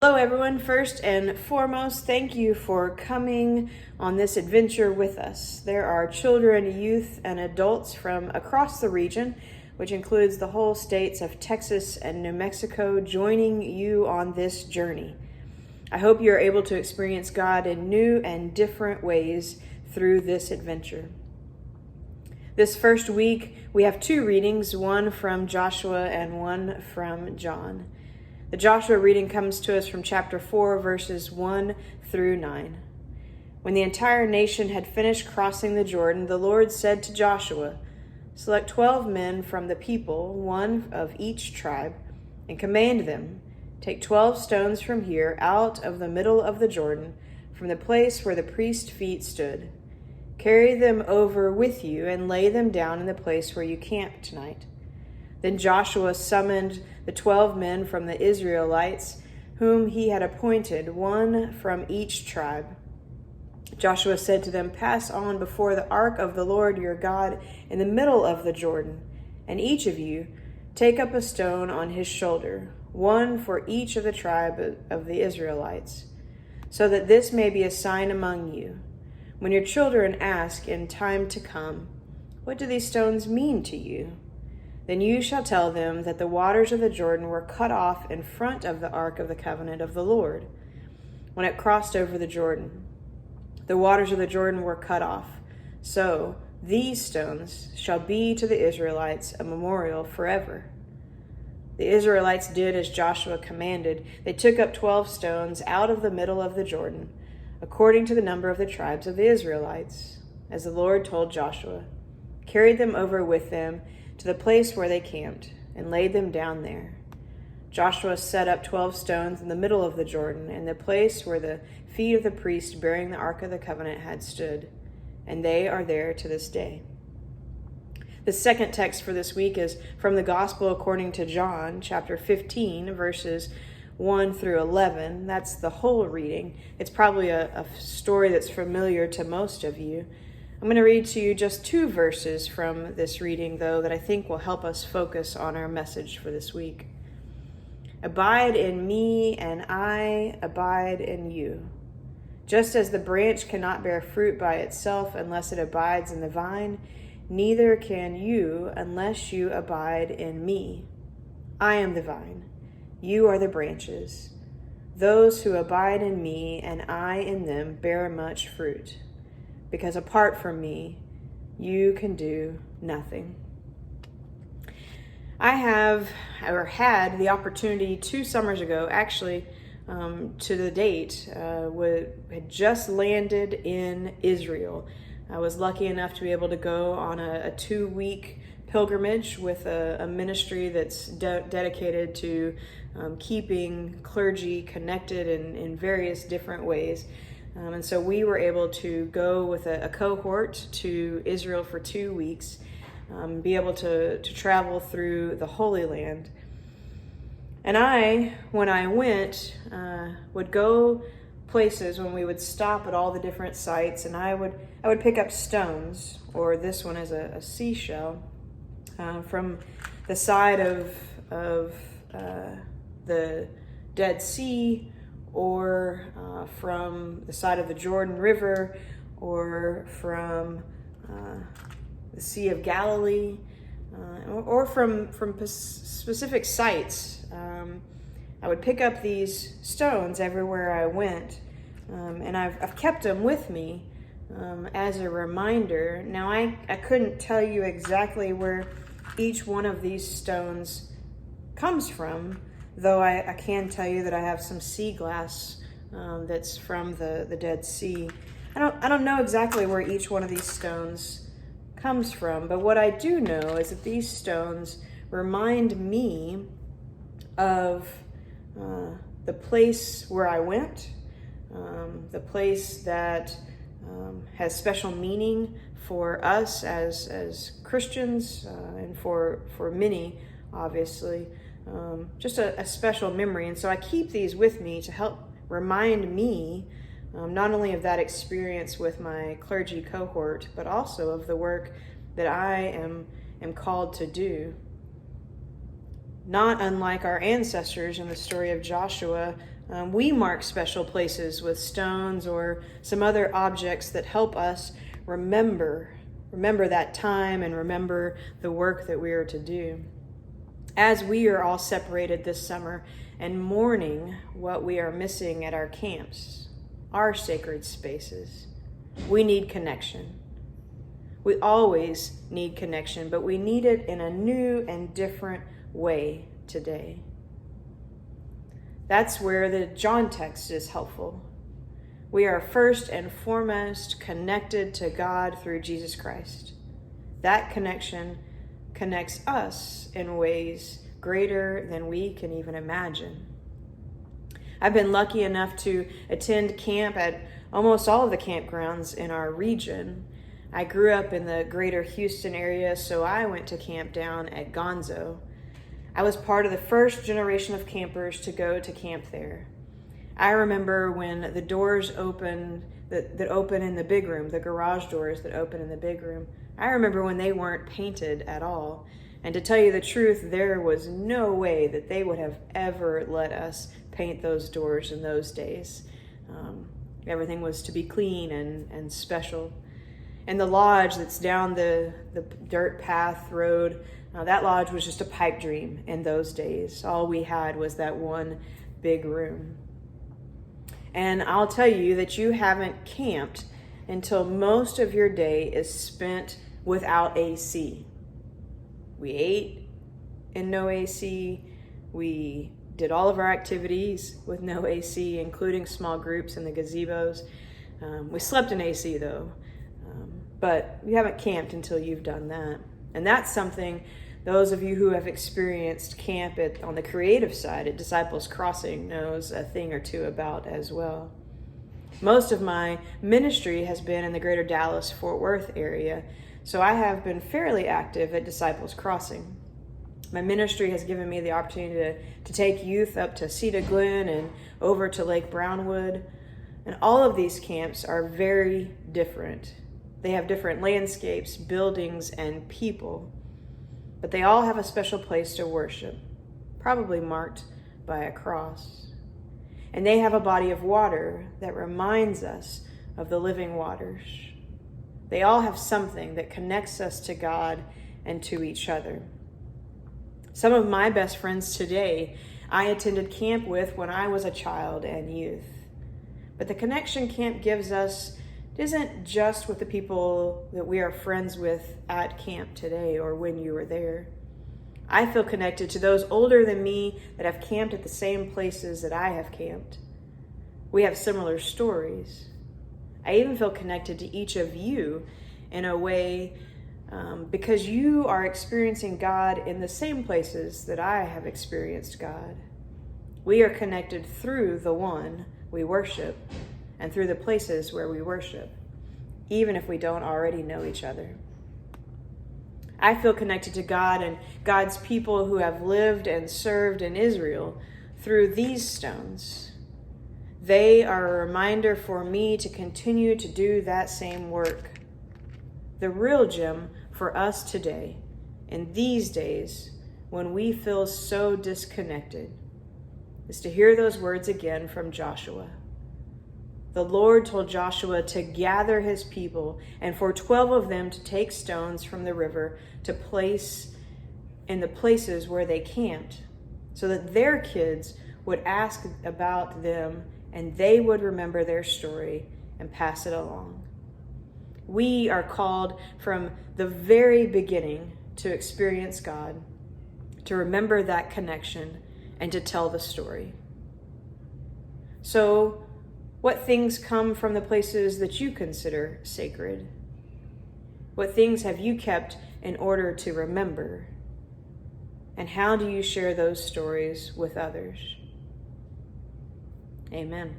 Hello everyone. First and foremost, thank you for coming on this adventure with us. There are children, youth, and adults from across the region, which includes the whole states of Texas and New Mexico, joining you on this journey. I hope you're able to experience God in new and different ways through this adventure. This first week, we have two readings, one from Joshua and one from John. The Joshua reading comes to us from chapter 4, verses 1 through 9. When the entire nation had finished crossing the Jordan, the Lord said to Joshua, "Select 12 men from the people, one of each tribe, and command them, take 12 stones from here, out of the middle of the Jordan, from the place where the priest's feet stood. Carry them over with you and lay them down in the place where you camp tonight." Then Joshua summoned the 12 men from the Israelites, whom he had appointed, one from each tribe. Joshua said to them, "Pass on before the ark of the Lord your God in the middle of the Jordan, and each of you take up a stone on his shoulder, one for each of the tribe of the Israelites, so that this may be a sign among you. When your children ask in time to come, 'What do these stones mean to you?' then you shall tell them that the waters of the Jordan were cut off in front of the ark of the covenant of the Lord. When it crossed over the Jordan, the waters of the Jordan were cut off. So these stones shall be to the Israelites a memorial forever." The Israelites did as Joshua commanded. They took up 12 stones out of the middle of the Jordan, according to the number of the tribes of the Israelites, as the Lord told Joshua, carried them over with them to the place where they camped, and laid them down there. Joshua set up 12 stones in the middle of the Jordan, in the place where the feet of the priest bearing the Ark of the Covenant had stood, and they are there to this day. The second text for this week is from the Gospel according to John, chapter 15, verses 1 through 11. That's the whole reading. It's probably a story that's familiar to most of you. I'm going to read to you just 2 verses from this reading, though, that I think will help us focus on our message for this week. "Abide in me, and I abide in you. Just as the branch cannot bear fruit by itself unless it abides in the vine, neither can you unless you abide in me. I am the vine, you are the branches. Those who abide in me and I in them bear much fruit, because apart from me, you can do nothing." I had the opportunity 2 summers ago, actually, to the date, had just landed in Israel. I was lucky enough to be able to go on a 2-week pilgrimage with a ministry that's dedicated to keeping clergy connected in various different ways. And so we were able to go with a cohort to Israel for 2 weeks, be able to travel through the Holy Land. And when I went, would go places when we would stop at all the different sites, and I would pick up stones, or this one is a seashell, from the side of the Dead Sea, or from the side of the Jordan River, or from the Sea of Galilee, or from specific sites. I would pick up these stones everywhere I went, and I've kept them with me as a reminder. Now, I couldn't tell you exactly where each one of these stones comes from, though I can tell you that I have some sea glass that's from the Dead Sea. I don't know exactly where each one of these stones comes from, but what I do know is that these stones remind me of the place where I went, the place that has special meaning for us as Christians, and for many, obviously. Just a special memory. And so I keep these with me to help remind me not only of that experience with my clergy cohort, but also of the work that I am called to do. Not unlike our ancestors in the story of Joshua, We mark special places with stones or some other objects that help us remember that time and remember the work that we are to do. As we are all separated this summer and mourning what we are missing at our camps, our sacred spaces, we need connection. We always need connection, but we need it in a new and different way today. That's where the John text is helpful. We are first and foremost connected to God through Jesus Christ. That connection connects us in ways greater than we can even imagine. I've been lucky enough to attend camp at almost all of the campgrounds in our region. I grew up in the greater Houston area, so I went to camp down at Gonzo. I was part of the first generation of campers to go to camp there. I remember when the doors opened, that open in the big room, the garage doors that open in the big room. I remember when they weren't painted at all. And to tell you the truth, there was no way that they would have ever let us paint those doors in those days. Everything was to be clean and special. And the lodge that's down the dirt path road, that lodge was just a pipe dream in those days. All we had was that one big room. And I'll tell you that you haven't camped until most of your day is spent without AC. We ate in no AC. We did all of our activities with no AC, including small groups in the gazebos. We slept in AC though, but you haven't camped until you've done that. And that's something those of you who have experienced camp on the creative side at Disciples Crossing knows a thing or two about as well. Most of my ministry has been in the greater Dallas-Fort Worth area, so I have been fairly active at Disciples Crossing. My ministry has given me the opportunity to take youth up to Cedar Glen and over to Lake Brownwood. And all of these camps are very different. They have different landscapes, buildings, and people. But they all have a special place to worship, probably marked by a cross. And they have a body of water that reminds us of the living waters. They all have something that connects us to God and to each other. Some of my best friends today, I attended camp with when I was a child and youth. But the connection camp gives us isn't just with the people that we are friends with at camp today or when you were there. I feel connected to those older than me that have camped at the same places that I have camped. We have similar stories. I even feel connected to each of you in a way because you are experiencing God in the same places that I have experienced God. We are connected through the one we worship and through the places where we worship, even if we don't already know each other. I feel connected to God and God's people who have lived and served in Israel through these stones. They are a reminder for me to continue to do that same work. The real gem for us today, in these days when we feel so disconnected, is to hear those words again from Joshua. The Lord told Joshua to gather his people and for 12 of them to take stones from the river to place in the places where they camped so that their kids would ask about them and they would remember their story and pass it along. We are called from the very beginning to experience God, to remember that connection, and to tell the story. So, what things come from the places that you consider sacred? What things have you kept in order to remember? And how do you share those stories with others? Amen.